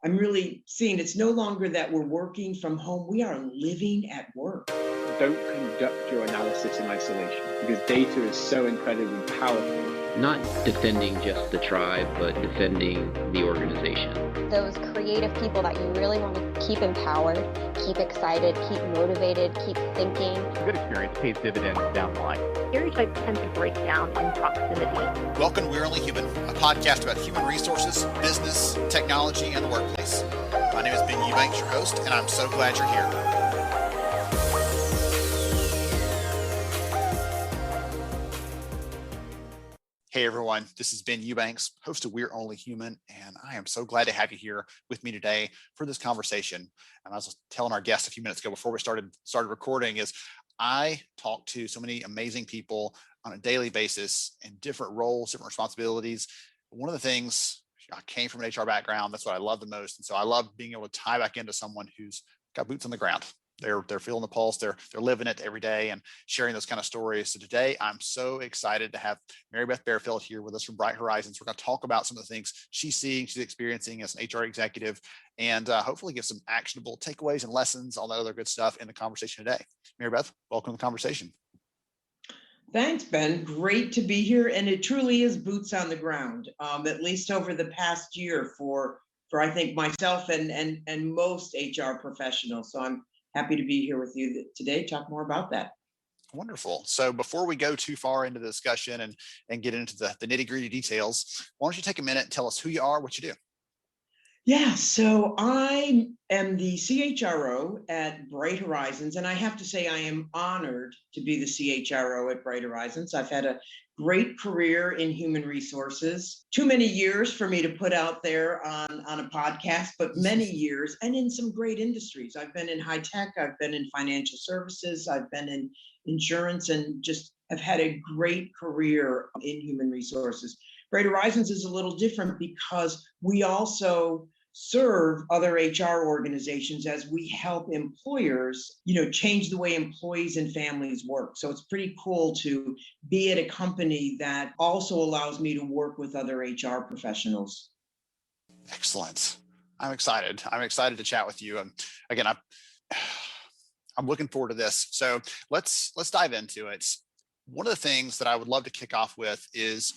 I'm really seeing it's no longer that we're working from home. We are living at work. Don't conduct your analysis in isolation because data is so incredibly powerful. Not defending just the tribe, but defending the organization. Those creative people that you really want to keep empowered, keep excited, keep motivated, keep thinking. A good experience pays dividends down the line. Stereotypes tend to break down in proximity. Welcome to We're Only Human, a podcast about human resources, business, technology, and the workplace. My name is Ben Eubanks, your host, and I'm so glad you're here. Hey everyone, this is Ben Eubanks, host of We're Only Human, and I am so glad to have you here with me today for this conversation. And I was telling our guest a few minutes ago before we started recording is I talk to so many amazing people on a daily basis in different roles, different responsibilities. One of the things, I came from an HR background, that's what I love the most. And so I love being able to tie back into someone who's got boots on the ground. They're feeling the pulse, they're living it every day and sharing those kind of stories. So today I'm so excited to have Maribeth Bearfield here with us from Bright Horizons. We're going to talk about some of the things she's seeing, she's experiencing as an HR executive, and hopefully give some actionable takeaways and lessons, all that other good stuff in the conversation today. Maribeth, welcome to the conversation. Thanks, Ben. Great to be here. And it truly is boots on the ground, at least over the past year for I think myself and most HR professionals. So I'm happy to be here with you today, talk more about that. Wonderful. So before we go too far into the discussion and get into the nitty-gritty details, why don't you take a minute and tell us who you are, what you do? Yeah, so I am the CHRO at Bright Horizons, and I have to say I am honored to be the CHRO at Bright Horizons. I've had a great career in human resources, too many years for me to put out there on a podcast, but many years, and in some great industries. I've been in high tech, I've been in financial services, I've been in insurance, and just have had a great career in human resources. Bright Horizons is a little different because we also serve other HR organizations as we help employers, change the way employees and families work. So it's pretty cool to be at a company that also allows me to work with other HR professionals. Excellent. I'm excited. I'm excited to chat with you. And again, I'm looking forward to this. So let's dive into it. One of the things that I would love to kick off with is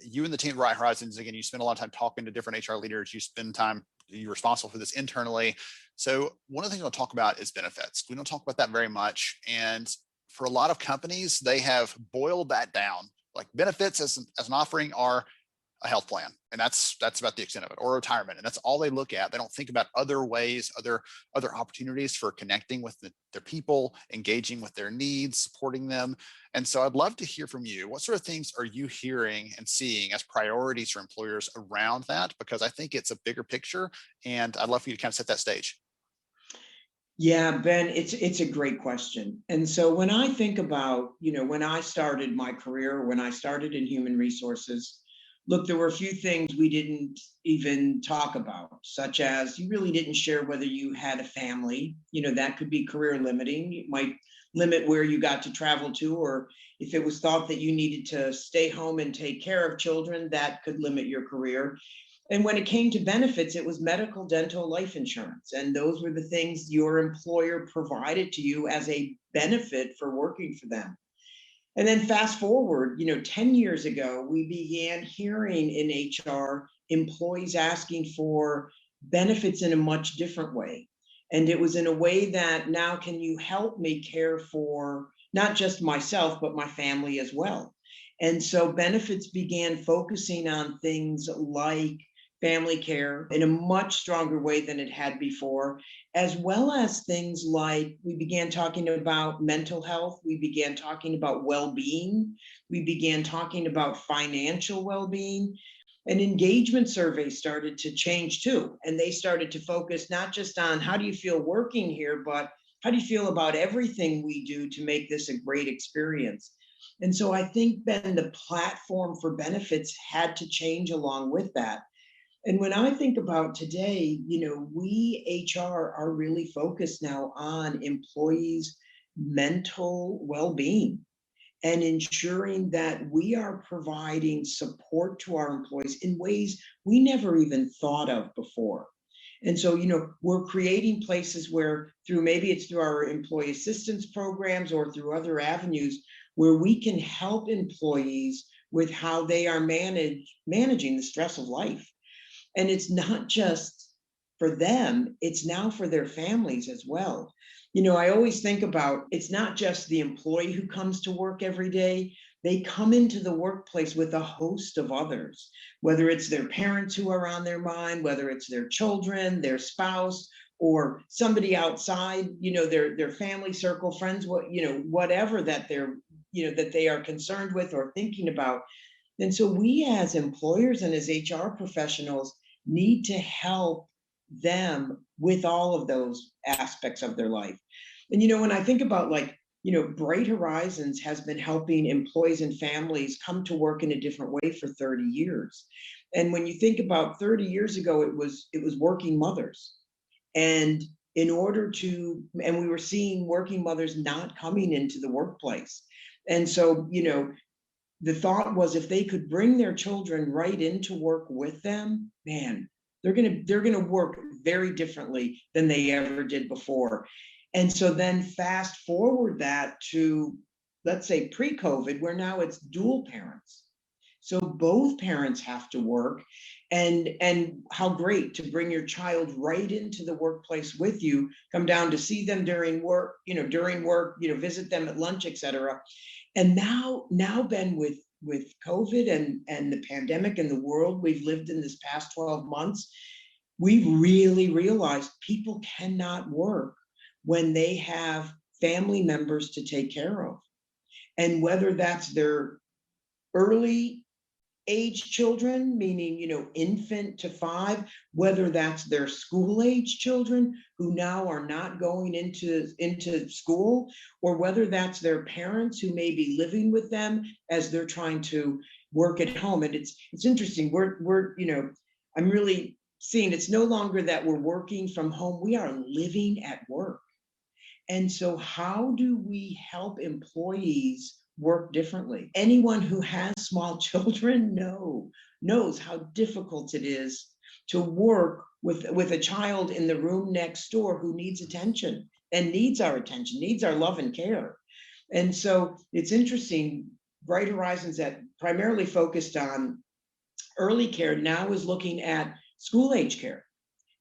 you and the team at Bright Horizons. Again, you spend a lot of time talking to different HR leaders. You're responsible for this internally. So one of the things I'll talk about is benefits. We don't talk about that very much. And for a lot of companies, they have boiled that down. Like benefits as an offering are a health plan. And that's about the extent of it, or retirement. And that's all they look at. They don't think about other ways, other opportunities for connecting with their people, engaging with their needs, supporting them. And so I'd love to hear from you. What sort of things are you hearing and seeing as priorities for employers around that? Because I think it's a bigger picture, and I'd love for you to kind of set that stage. Yeah, Ben, it's a great question. And so when I think about, when I started my career, when I started in human resources, look, there were a few things we didn't even talk about, such as you really didn't share whether you had a family. That could be career limiting. It might limit where you got to travel to, or if it was thought that you needed to stay home and take care of children, that could limit your career. And when it came to benefits, it was medical, dental, life insurance. And those were the things your employer provided to you as a benefit for working for them. And then fast forward, 10 years ago, we began hearing in HR employees asking for benefits in a much different way. And it was in a way that now, can you help me care for not just myself, but my family as well? And so benefits began focusing on things like family care in a much stronger way than it had before, as well as things like we began talking about mental health, we began talking about well-being, we began talking about financial well-being, and engagement surveys started to change too. And they started to focus not just on how do you feel working here, but how do you feel about everything we do to make this a great experience? And so I think, Ben, the platform for benefits had to change along with that. And when I think about today, we HR are really focused now on employees' mental well-being and ensuring that we are providing support to our employees in ways we never even thought of before. And so, we're creating places where maybe it's through our employee assistance programs or through other avenues where we can help employees with how they are managing the stress of life. And it's not just for them, it's now for their families as well. I always think about, it's not just the employee who comes to work every day. They come into the workplace with a host of others, whether it's their parents who are on their mind, whether it's their children, their spouse, or somebody outside, their family circle, friends, whatever that that they are concerned with or thinking about. And so we as employers and as HR professionals need to help them with all of those aspects of their life. And when I think about, like, Bright Horizons has been helping employees and families come to work in a different way for 30 years. And when you think about 30 years ago, it was working mothers. And we were seeing working mothers not coming into the workplace. And so, the thought was, if they could bring their children right into work with them, man, they're gonna work very differently than they ever did before. And so then fast forward that to, let's say, pre-COVID, where now it's dual parents. So both parents have to work, and how great to bring your child right into the workplace with you, come down to see them during work, visit them at lunch, etc. And now, Ben, with COVID and the pandemic and the world we've lived in this past 12 months, we've really realized people cannot work when they have family members to take care of. And whether that's their early age children, meaning, infant to 5, whether that's their school age children who now are not going into school, or whether that's their parents who may be living with them as they're trying to work at home. And it's interesting. I'm really seeing it's no longer that we're working from home. We are living at work. And so how do we help employees work differently? Anyone who has small children knows how difficult it is to work with a child in the room next door who needs attention and needs our attention, needs our love and care. And so it's interesting, Bright Horizons, that primarily focused on early care, now is looking at school age care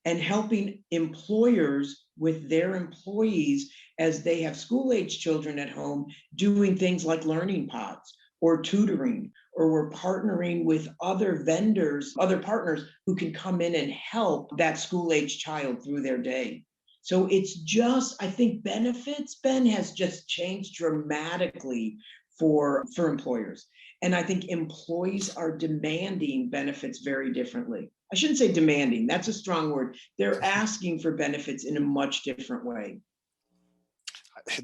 and helping employers with their employees as they have school age children at home, doing things like learning pods or tutoring, or we're partnering with other vendors, other partners who can come in and help that school age child through their day. So it's just, I think benefits, Ben, has just changed dramatically for employers. And I think employees are demanding benefits very differently. I shouldn't say demanding, that's a strong word. They're asking for benefits in a much different way.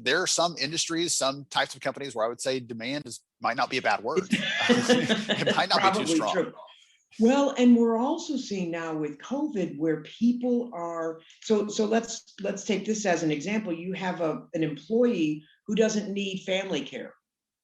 There are some industries, some types of companies where I would say demand might not be a bad word. It might not be too strong. True. Well, and we're also seeing now with COVID where people are, so let's take this as an example. You have an employee who doesn't need family care.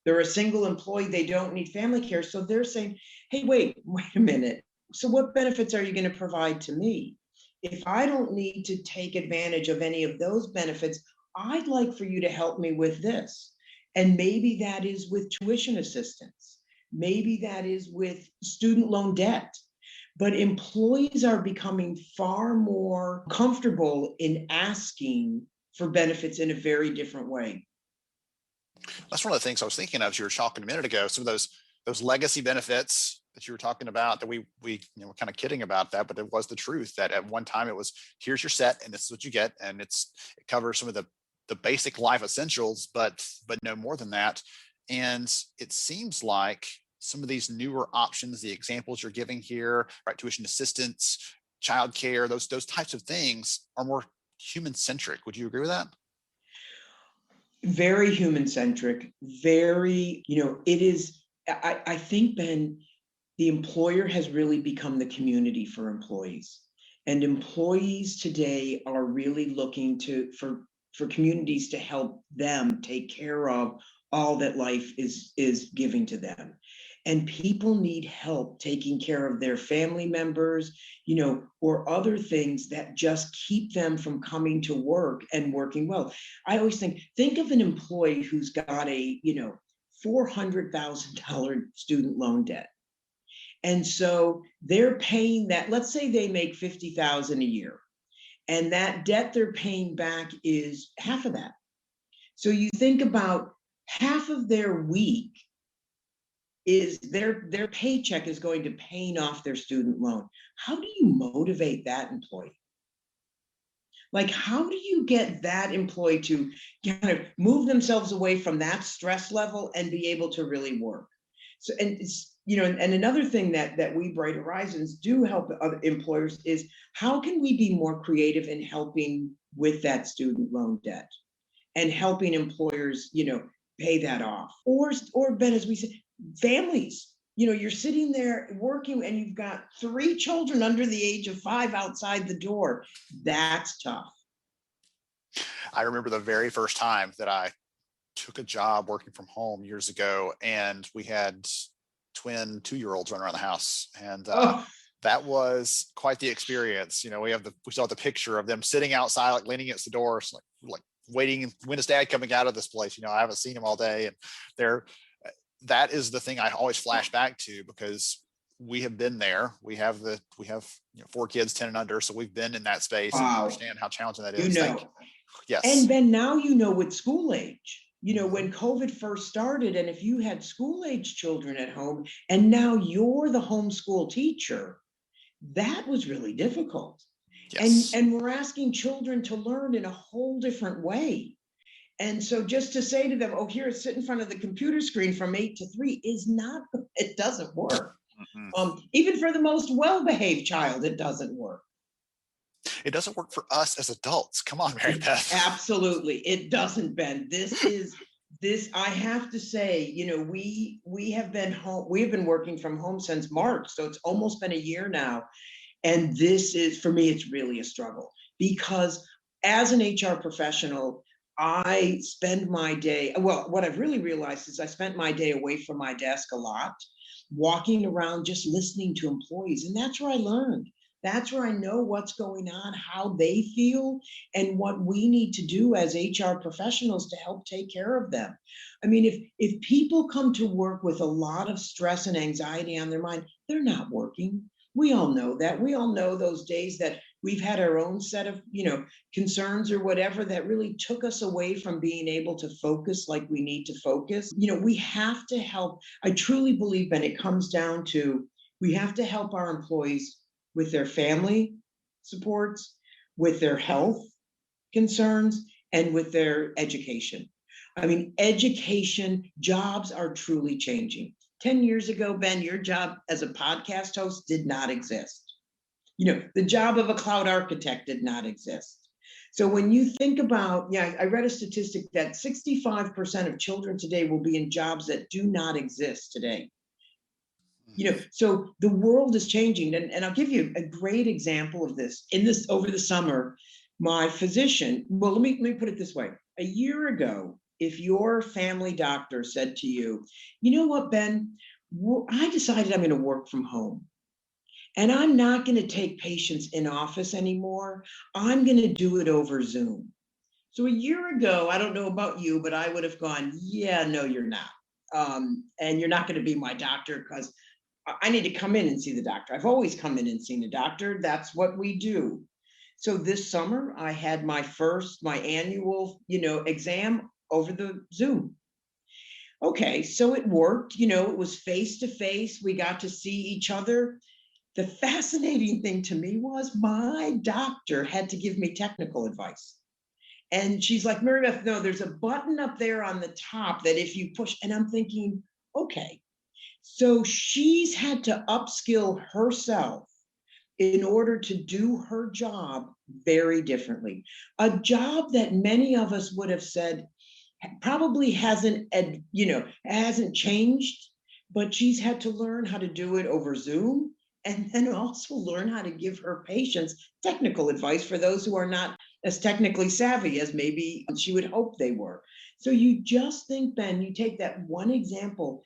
They're a single employee, they don't need family care. So they're saying, hey, wait a minute. So what benefits are you going to provide to me? If I don't need to take advantage of any of those benefits, I'd like for you to help me with this. And maybe that is with tuition assistance. Maybe that is with student loan debt. But employees are becoming far more comfortable in asking for benefits in a very different way. That's one of the things I was thinking of as you were talking a minute ago. Some of those legacy benefits that you were talking about, that we were kind of kidding about that, but it was the truth that at one time it was, here's your set and this is what you get, and it covers some of the basic life essentials, but no more than that. And it seems like some of these newer options, the examples you're giving here, right, tuition assistance, childcare, those types of things are more human centric. Would you agree with that? Very human centric, very, it is, I think, Ben, the employer has really become the community for employees. And employees today are really looking for communities to help them take care of all that life is giving to them. and people need help taking care of their family members, or other things that just keep them from coming to work and working well. I always think of an employee who's got a, $400,000 student loan debt. And so they're paying that, let's say they make 50,000 a year, and that debt they're paying back is half of that. So you think about half of their week is their paycheck is going to paying off their student loan. How do you motivate that employee? Like, how do you get that employee to kind of move themselves away from that stress level and be able to really work? So, and it's, and another thing that we Bright Horizons do help other employers is, how can we be more creative in helping with that student loan debt and helping employers, pay that off? Or Ben, as we said, families, you're sitting there working and you've got 3 children under the age of 5 outside the door. That's tough. I remember the very first time that I took a job working from home years ago, and we had twin 2-year-olds running around the house, and that was quite the experience. We saw the picture of them sitting outside, like leaning against the door, like waiting. When is Dad coming out of this place? I haven't seen him all day, and that is the thing I always flash back to, because we have been there. We have 4 kids, 10 and under, so we've been in that space. Wow. And understand how challenging that is. Yes. And Ben, now with school age. When COVID first started, and if you had school age children at home and now you're the homeschool teacher, that was really difficult. Yes. And we're asking children to learn in a whole different way. And so just to say to them, oh, here, sit in front of the computer screen from 8 to 3 it doesn't work. Mm-hmm. Even for the most well-behaved child, it doesn't work. It doesn't work for us as adults. Come on, Maribeth. Absolutely. It doesn't, Ben. I have to say, we have been working from home since March. So it's almost been a year now. And this is, for me, it's really a struggle, because as an HR professional, I spend my day, what I've really realized is I spent my day away from my desk a lot, walking around, just listening to employees. And that's where I learned. That's where I know what's going on, how they feel, and what we need to do as HR professionals to help take care of them. I mean, if people come to work with a lot of stress and anxiety on their mind, they're not working. We all know that. We all know those days that we've had our own set of, concerns or whatever that really took us away from being able to focus like we need to focus. We have to help. I truly believe, Ben, it comes down to, we have to help our employees with their family supports, with their health concerns, and with their education. I mean, education, jobs are truly changing. 10 years ago, Ben, your job as a podcast host did not exist. The job of a cloud architect did not exist. So when you think about, I read a statistic that 65% of children today will be in jobs that do not exist today. So the world is changing. And I'll give you a great example of this. Over the summer, my physician, well, let me put it this way. A year ago, if your family doctor said to you, you know what, Ben, I decided I'm going to work from home, and I'm not going to take patients in office anymore. I'm going to do it over Zoom. So a year ago, I don't know about you, but I would have gone, yeah, no, you're not. And you're not going to be my doctor, because I need to come in and see the doctor. I've always come in and seen a doctor. That's what we do. So this summer, I had my annual, exam over the Zoom. Okay, so it worked. It was face to face. We got to see each other. The fascinating thing to me was my doctor had to give me technical advice. And she's like, Maribeth, no, there's a button up there on the top that if you push, and I'm thinking, okay. So she's had to upskill herself in order to do her job very differently. A job that many of us would have said probably hasn't changed, but she's had to learn how to do it over Zoom, and then also learn how to give her patients technical advice for those who are not as technically savvy as maybe she would hope they were. So you just think, Ben, you take that one example,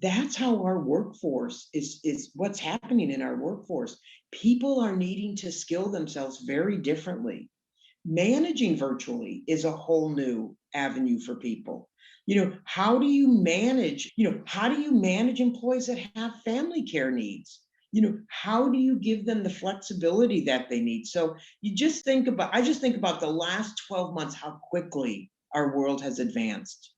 that's how our workforce is what's happening in our workforce. People are needing to skill themselves very differently. Managing virtually is a whole new avenue for people. How do you manage employees that have family care needs? How do you give them the flexibility that they need? So I just think about the last 12 months, how quickly our world has advanced.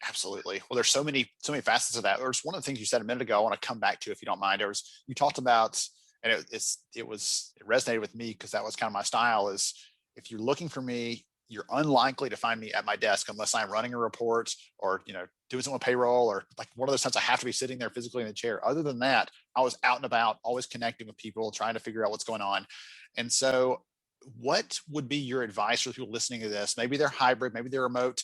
Absolutely. Well, there's so many facets of that. There's one of the things you said a minute ago I want to come back to, if you don't mind. You talked about, and it resonated with me because that was kind of my style, is if you're looking for me, you're unlikely to find me at my desk unless I'm running a report or, doing some payroll, or like one of those times I have to be sitting there physically in the chair. Other than that, I was out and about, always connecting with people, trying to figure out what's going on. And so what would be your advice for people listening to this? Maybe they're hybrid, maybe they're remote.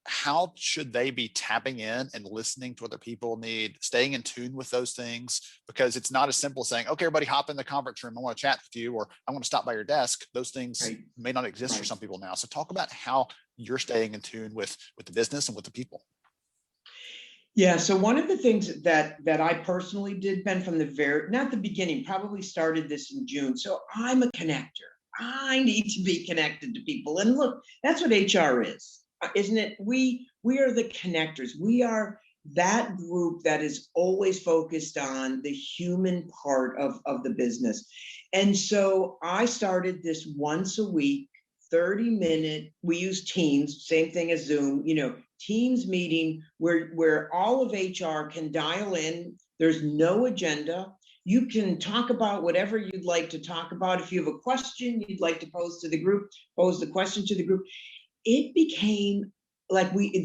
How should they be tapping in and listening to what their people need, staying in tune with those things? Because it's not as simple as saying, okay, everybody hop in the conference room, I want to chat with you, or I want to stop by your desk. Those things Right. may not exist for Right. some people now. So talk about how you're staying in tune with the business and with the people. Yeah, so one of the things that I personally did, Ben, from not the beginning, probably started this in June. So I'm a connector. I need to be connected to people. And look, that's what HR is, isn't it? We are the connectors. We are that group that is always focused on the human part of the business. And so I started this once a week, 30-minute, we use Teams, same thing as Zoom, Teams meeting where all of HR can dial in. There's no agenda. You can talk about whatever you'd like to talk about. If you have a question you'd like to pose to the group, pose the question to the group. It became like we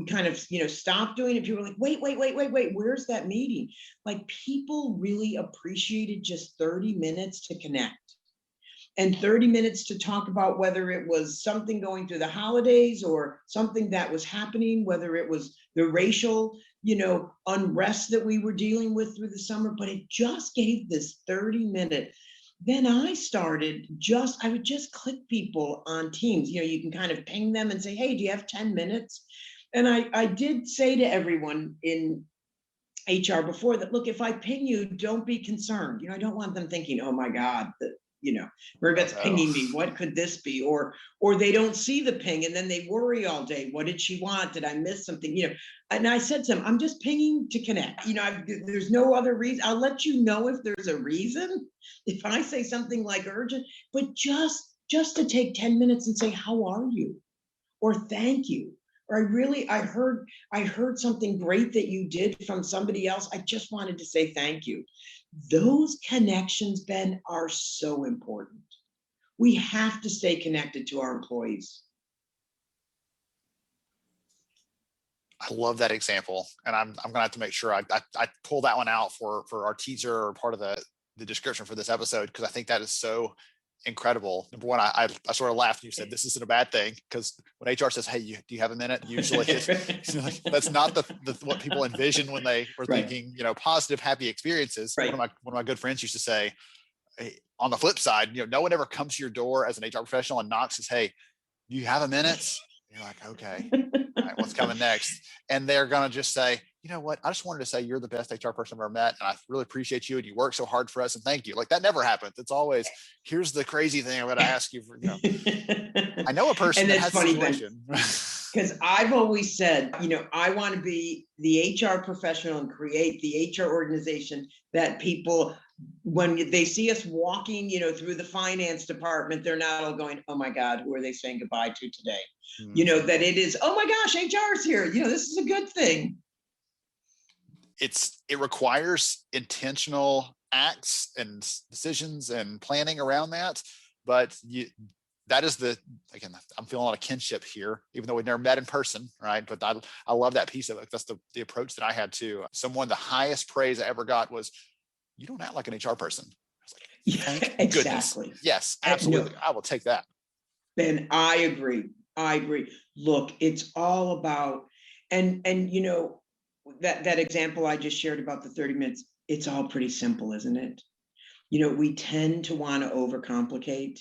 kind of stopped doing it. People were like, wait, where's that meeting? Like, people really appreciated just 30 minutes to connect. And 30 minutes to talk about whether it was something going through the holidays or something that was happening, whether it was the racial, unrest that we were dealing with through the summer. But it just gave this 30-minute. Then I would just click people on Teams. You can kind of ping them and say, hey, do you have 10 minutes? And I did say to everyone in HR before that, look, if I ping you, don't be concerned. I don't want them thinking, oh my God, Maribeth's pinging me. What could this be? Or they don't see the ping and then they worry all day. What did she want? Did I miss something? And I said to them, I'm just pinging to connect. There's no other reason. I'll let you know if there's a reason, if I say something like urgent, but just to take 10 minutes and say, how are you? Or thank you. Or I heard something great that you did from somebody else. I just wanted to say thank you. Those connections, Ben, are so important. We have to stay connected to our employees. I love that example. And I'm going to have to make sure I pull that one out for our teaser or part of the description for this episode, because I think that is so incredible. Number one, I sort of laughed when you said this isn't a bad thing, because when HR says, hey, do you have a minute? Usually that's not what people envision when they were thinking, positive, happy experiences. Right. One of my good friends used to say, hey, on the flip side, no one ever comes to your door as an HR professional and knocks and says, hey, do you have a minute? And you're like, okay, all right, what's coming next? And they're going to just say, you know what? I just wanted to say you're the best HR person I've ever met. And I really appreciate you. And you work so hard for us. And thank you. Like, that never happens. It's always, here's the crazy thing I'm going to ask you for. I know a person that has a situation. Because I've always said, I want to be the HR professional and create the HR organization that people, when they see us walking, through the finance department, they're not all going, oh my God, who are they saying goodbye to today? Mm-hmm. That it is, oh my gosh, HR is here. This is a good thing. It requires intentional acts and decisions and planning around that. But that is again, I'm feeling a lot of kinship here, even though we've never met in person, right? But I love that piece of it. That's the approach that I had too. The highest praise I ever got was, you don't act like an HR person. I was like, thank exactly. Goodness. Yes, absolutely. I will take that. Ben, I agree. Look, it's all about, and that example I just shared about the 30 minutes, it's all pretty simple, isn't it? We tend to want to overcomplicate,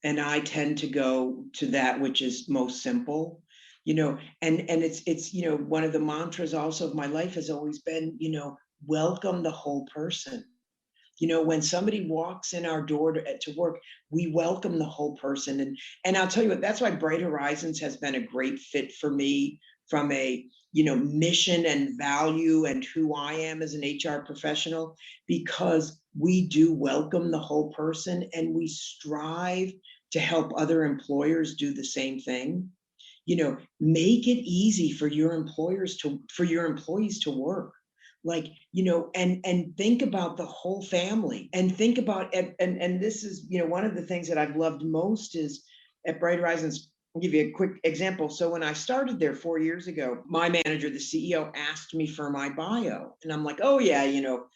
and I tend to go to that which is most simple. And it's, one of the mantras also of my life has always been, welcome the whole person. When somebody walks in our door to work, we welcome the whole person. And I'll tell you what, that's why Bright Horizons has been a great fit for me from a, mission and value and who I am as an HR professional, because we do welcome the whole person and we strive to help other employers do the same thing. Make it easy for your employees to work, like, and think about the whole family, and think about, and this is, one of the things that I've loved most is at Bright Horizons. I'll give you a quick example. So when I started there 4 years ago, my manager, the CEO, asked me for my bio, and I'm like, oh yeah, you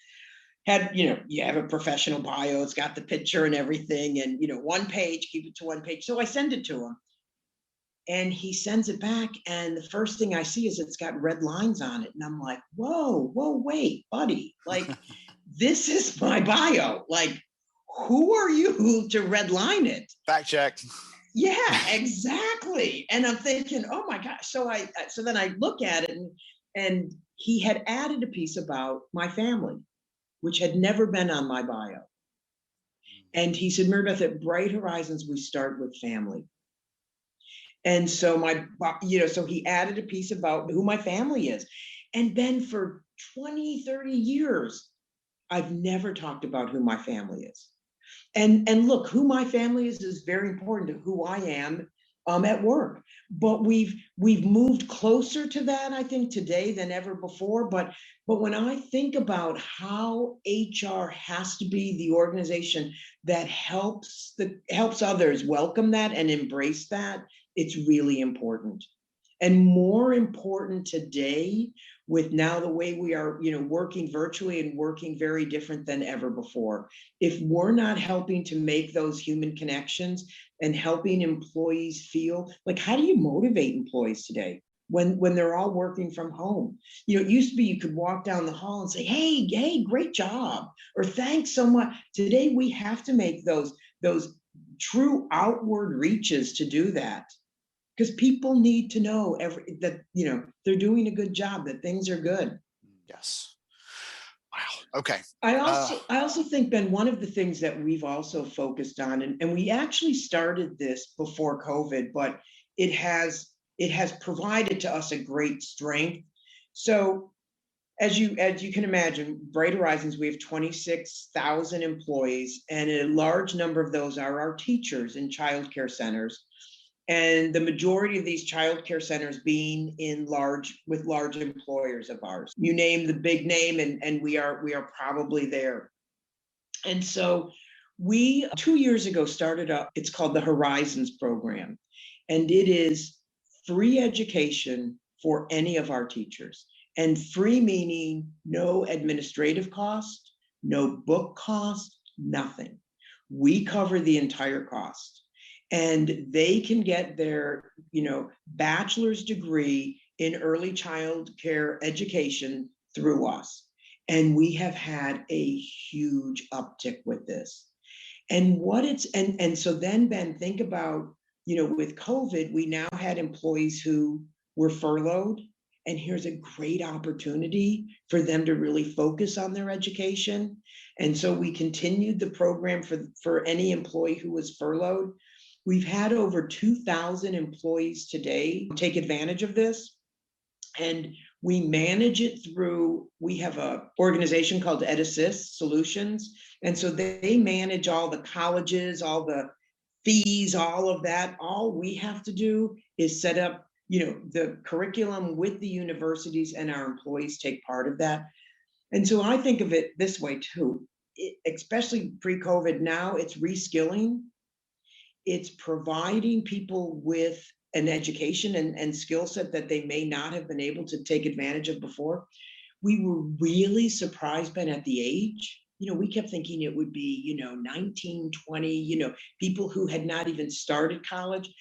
have a professional bio, it's got the picture and everything, and one page, keep it to one page. So I send it to him, and he sends it back, and the first thing I see is it's got red lines on it, and I'm like, whoa, wait, buddy, like, this is my bio, like, who are you to redline it? Fact check. Yeah, exactly. And I'm thinking, oh my gosh. So then I look at it, and he had added a piece about my family, which had never been on my bio. And he said, Maribeth, at Bright Horizons, we start with family. And so so he added a piece about who my family is. And then for 20, 30 years, I've never talked about who my family is. And look, who my family is very important to who I am at work. But we've moved closer to that, I think, today than ever before. But when I think about how HR has to be the organization that helps others welcome that and embrace that, it's really important. And more important today, with now the way we are, working virtually and working very different than ever before. If we're not helping to make those human connections and helping employees feel like, how do you motivate employees today when they're all working from home? It used to be you could walk down the hall and say, hey, great job, or thanks so much. Today we have to make those true outward reaches to do that, because people need to know that they're doing a good job, that things are good. Yes. Wow. Okay. I also think, Ben, one of the things that we've also focused on, and we actually started this before COVID, but it has provided to us a great strength. So as you can imagine, Bright Horizons, we have 26,000 employees, and a large number of those are our teachers in childcare centers. And the majority of these childcare centers being with large employers of ours. You name the big name, and we are probably there. And so we 2 years ago started up, it's called the Horizons program. And it is free education for any of our teachers. And free meaning no administrative cost, no book cost, nothing. We cover the entire cost. And they can get their, bachelor's degree in early child care education through us. And we have had a huge uptick with this. And so then, Ben, think about, with COVID, we now had employees who were furloughed. And here's a great opportunity for them to really focus on their education. And so we continued the program for any employee who was furloughed. We've had over 2,000 employees today take advantage of this, and we manage it we have an organization called EdAssist Solutions, and so they manage all the colleges, all the fees, all of that. All we have to do is set up, the curriculum with the universities, and our employees take part of that. And so I think of it this way too, especially pre-COVID. Now it's reskilling. It's providing people with an education and skill set that they may not have been able to take advantage of before. We were really surprised, Ben, at the age. We kept thinking it would be, 19, 20, people who had not even started college.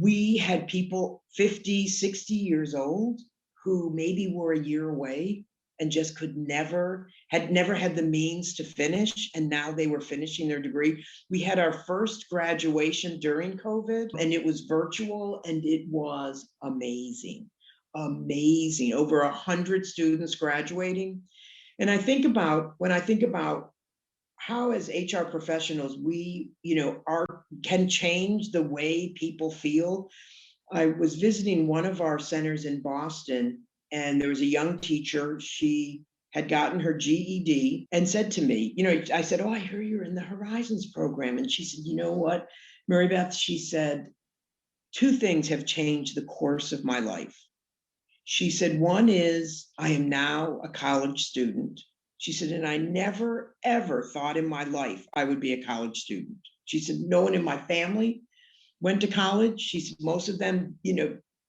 We had people 50, 60 years old who maybe were a year away and just had never had the means to finish. And now they were finishing their degree. We had our first graduation during COVID, and it was virtual, and it was amazing. Amazing. Over 100 students graduating. And when I think about how as HR professionals, we, can change the way people feel. I was visiting one of our centers in Boston, and there was a young teacher. She had gotten her GED and said to me, I said, "Oh, I hear you're in the Horizons program." And she said, "You know what, Maribeth," she said, "two things have changed the course of my life." She said, "One is I am now a college student." She said, "And I never, ever thought in my life I would be a college student." She said, "No one in my family went to college." She said, "Most of them,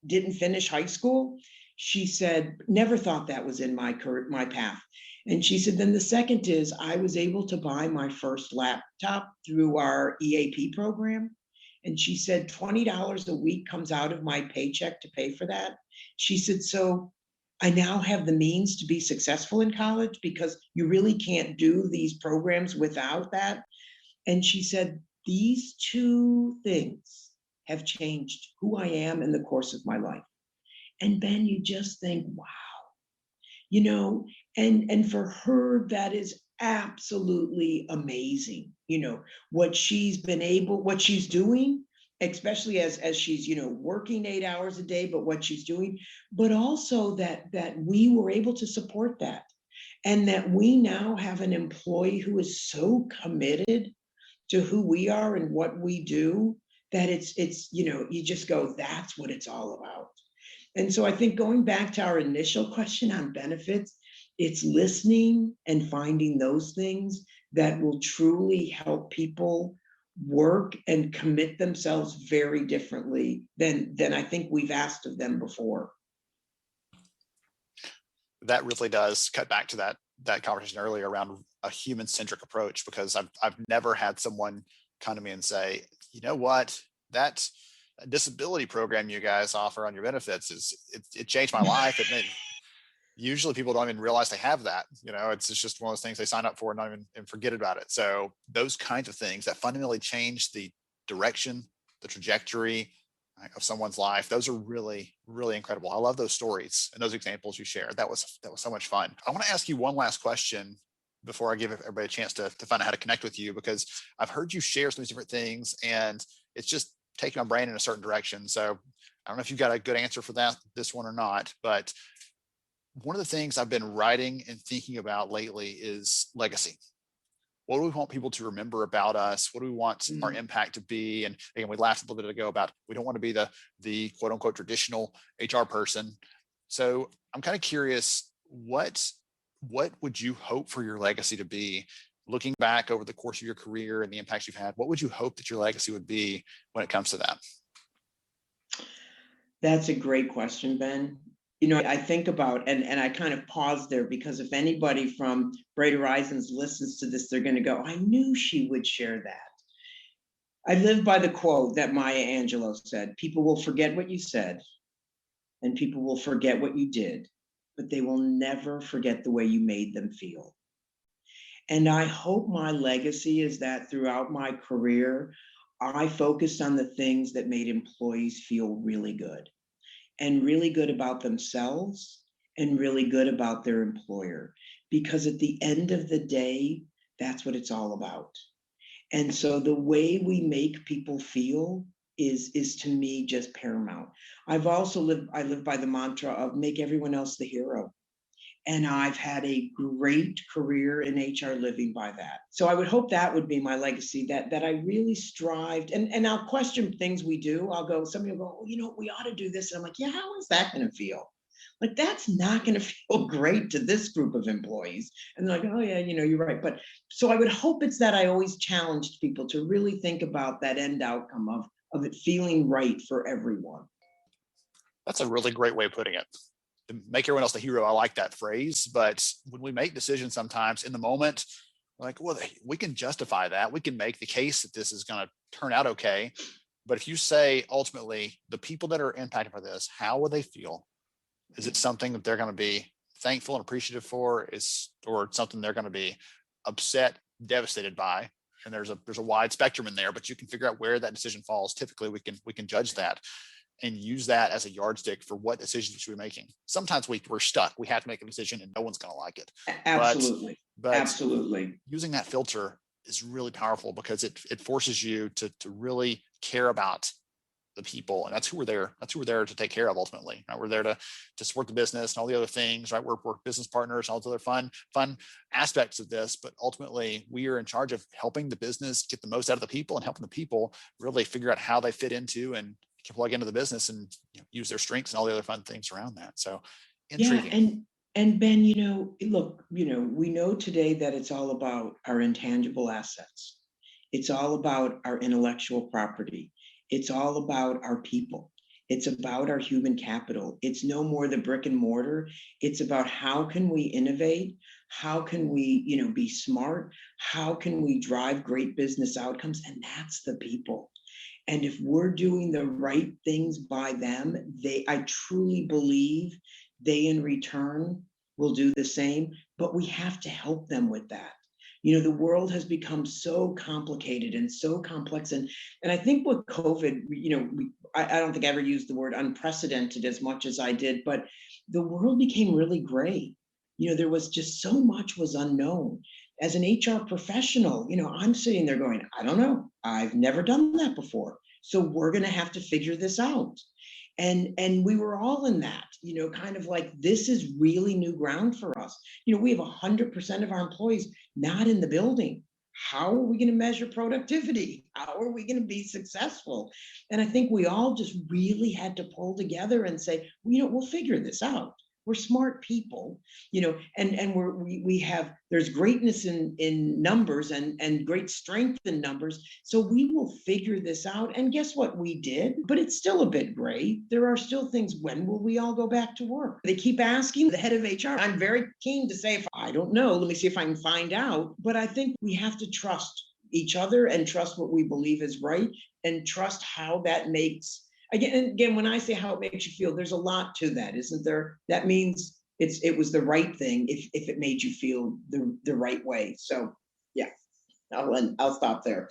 didn't finish high school." She said, "Never thought that was in my career, my path." And she said, "Then the second is I was able to buy my first laptop through our EAP program." And she said, $20 a week comes out of my paycheck to pay for that. She said, "So I now have the means to be successful in college because you really can't do these programs without that." And she said, "These two things have changed who I am in the course of my life." And then you just think, wow, and for her, that is absolutely amazing. What she's doing, especially as she's, working 8 hours a day, but what she's doing, but also that we were able to support that. And that we now have an employee who is so committed to who we are and what we do, that it's, you just go, that's what it's all about. And so I think going back to our initial question on benefits, it's listening and finding those things that will truly help people work and commit themselves very differently than I think we've asked of them before. That really does cut back to that conversation earlier around a human-centric approach, because I've never had someone come to me and say, "You know what, that disability program you guys offer on your benefits it changed my life." Usually people don't even realize they have that. It's just one of those things they sign up for and not even and forget about it. So those kinds of things that fundamentally change the direction, the trajectory of someone's life, those are really, really incredible. I love those stories and those examples you shared. That was so much fun. I want to ask you one last question before I give everybody a chance to find out how to connect with you, because I've heard you share some of these different things and it's just taking my brain in a certain direction. So I don't know if you've got a good answer for this one or not, but one of the things I've been writing and thinking about lately is legacy. What do we want people to remember about us? What do we want our impact to be? And again, we laughed a little bit ago about we don't want to be the quote unquote traditional HR person. So I'm kind of curious, what would you hope for your legacy to be? Looking back over the course of your career and the impacts you've had, what would you hope that your legacy would be when it comes to that? That's a great question, Ben. I think about, and I kind of pause there, because if anybody from Bright Horizons listens to this, they're going to go, "I knew she would share that." I live by the quote that Maya Angelou said: "People will forget what you said, and people will forget what you did, but they will never forget the way you made them feel." And I hope my legacy is that throughout my career, I focused on the things that made employees feel really good, and really good about themselves, and really good about their employer. Because at the end of the day, that's what it's all about. And so the way we make people feel is to me just paramount. I live by the mantra of make everyone else the hero. And I've had a great career in HR living by that. So I would hope that would be my legacy, that I really strived, and I'll question things we do. Somebody will go, "Oh, we ought to do this." And I'm like, "Yeah, how is that going to feel?" Like, that's not going to feel great to this group of employees. And they're like, "Oh yeah, you're right." But so I would hope it's that I always challenged people to really think about that end outcome of it feeling right for everyone. That's a really great way of putting it. To make everyone else the hero. I like that phrase. But when we make decisions sometimes in the moment, we're like, well, we can justify that. We can make the case that this is going to turn out okay. But if you say ultimately the people that are impacted by this, how will they feel? Is it something that they're going to be thankful and appreciative for or something they're going to be upset, devastated by. And there's a wide spectrum in there, but you can figure out where that decision falls. Typically we can judge that and use that as a yardstick for what decisions we should be making. Sometimes we're stuck. We have to make a decision and no one's going to like it. Absolutely. But Absolutely. using that filter is really powerful because it forces you to really care about the people, and that's who we're there. That's who we're there to take care of ultimately. Right? We're there to support the business and all the other things. Right? We're business partners and all the other fun aspects of this. But ultimately, we are in charge of helping the business get the most out of the people and helping the people really figure out how they fit into and can plug into the business and use their strengths and all the other fun things around that. So intriguing. Yeah, and Ben, look, we know today that it's all about our intangible assets. It's all about our intellectual property. It's all about our people. It's about our human capital. It's no more the brick and mortar. It's about how can we innovate? How can we, be smart? How can we drive great business outcomes? And that's the people. And if we're doing the right things by them, I truly believe they in return will do the same, but we have to help them with that. The world has become so complicated and so complex. And I think with COVID, I don't think I ever used the word unprecedented as much as I did, but the world became really gray. There was just so much was unknown. As an HR professional, I'm sitting there going, I don't know. I've never done that before. So we're going to have to figure this out. And we were all in that, kind of like, this is really new ground for us. We have 100% of our employees not in the building. How are we going to measure productivity? How are we going to be successful? And I think we all just really had to pull together and say, we'll figure this out. We're smart people, and we have, there's greatness in numbers and great strength in numbers. So we will figure this out. And guess what? We did, but it's still a bit gray. There are still things. When will we all go back to work? They keep asking the head of HR. I'm very keen to say, if I don't know, let me see if I can find out. But I think we have to trust each other and trust what we believe is right and trust how that makes. Again, when I say how it makes you feel, there's a lot to that, isn't there? That means it was the right thing if it made you feel the right way. So yeah, I'll stop there.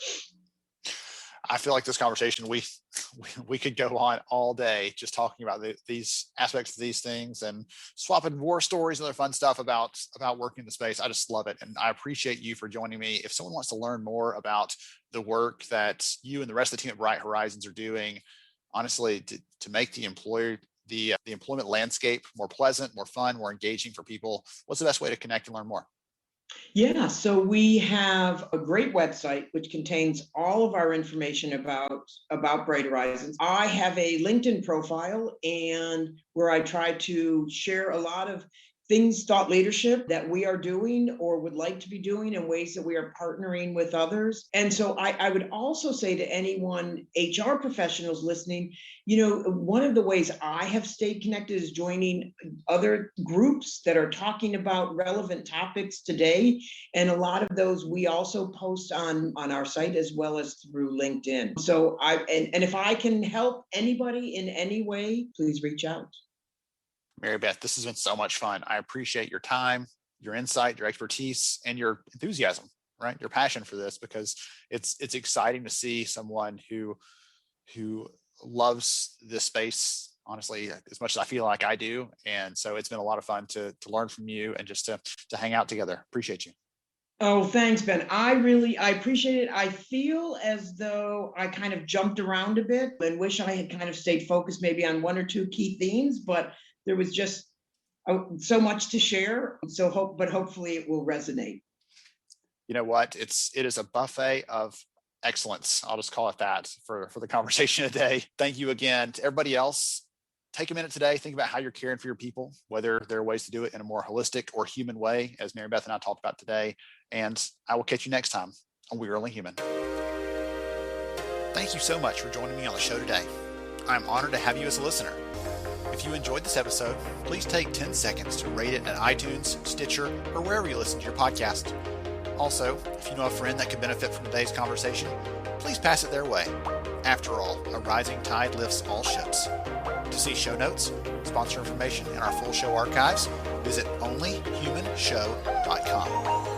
I feel like this conversation, we could go on all day just talking about these aspects of these things and swapping war stories and other fun stuff about working in the space. I just love it. And I appreciate you for joining me. If someone wants to learn more about the work that you and the rest of the team at Bright Horizons are doing, honestly, to make the employment landscape more pleasant, more fun, more engaging for people, what's the best way to connect and learn more? Yeah, so we have a great website which contains all of our information about Bright Horizons. I have a LinkedIn profile and where I try to share a lot of things, thought leadership that we are doing or would like to be doing in ways that we are partnering with others. And so I would also say to anyone, HR professionals listening, one of the ways I have stayed connected is joining other groups that are talking about relevant topics today. And a lot of those we also post on our site as well as through LinkedIn. So and if I can help anybody in any way, please reach out. Maribeth, this has been so much fun. I appreciate your time, your insight, your expertise, and your enthusiasm, right? Your passion for this, because it's exciting to see someone who loves this space, honestly, as much as I feel like I do. And so it's been a lot of fun to learn from you and just to hang out together. Appreciate you. Oh, thanks, Ben. I appreciate it. I feel as though I kind of jumped around a bit and wish I had kind of stayed focused maybe on one or two key themes, but there was just so much to share. But hopefully it will resonate. You know what? It is a buffet of excellence. I'll just call it that for the conversation today. Thank you again to everybody else. Take a minute today, think about how you're caring for your people, whether there are ways to do it in a more holistic or human way, as Maribeth and I talked about today. And I will catch you next time on We're Only Human. Thank you so much for joining me on the show today. I'm honored to have you as a listener. If you enjoyed this episode, please take 10 seconds to rate it at iTunes, Stitcher, or wherever you listen to your podcast. Also, if you know a friend that could benefit from today's conversation, please pass it their way. After all, a rising tide lifts all ships. To see show notes, sponsor information and our full show archives, visit onlyhumanshow.com.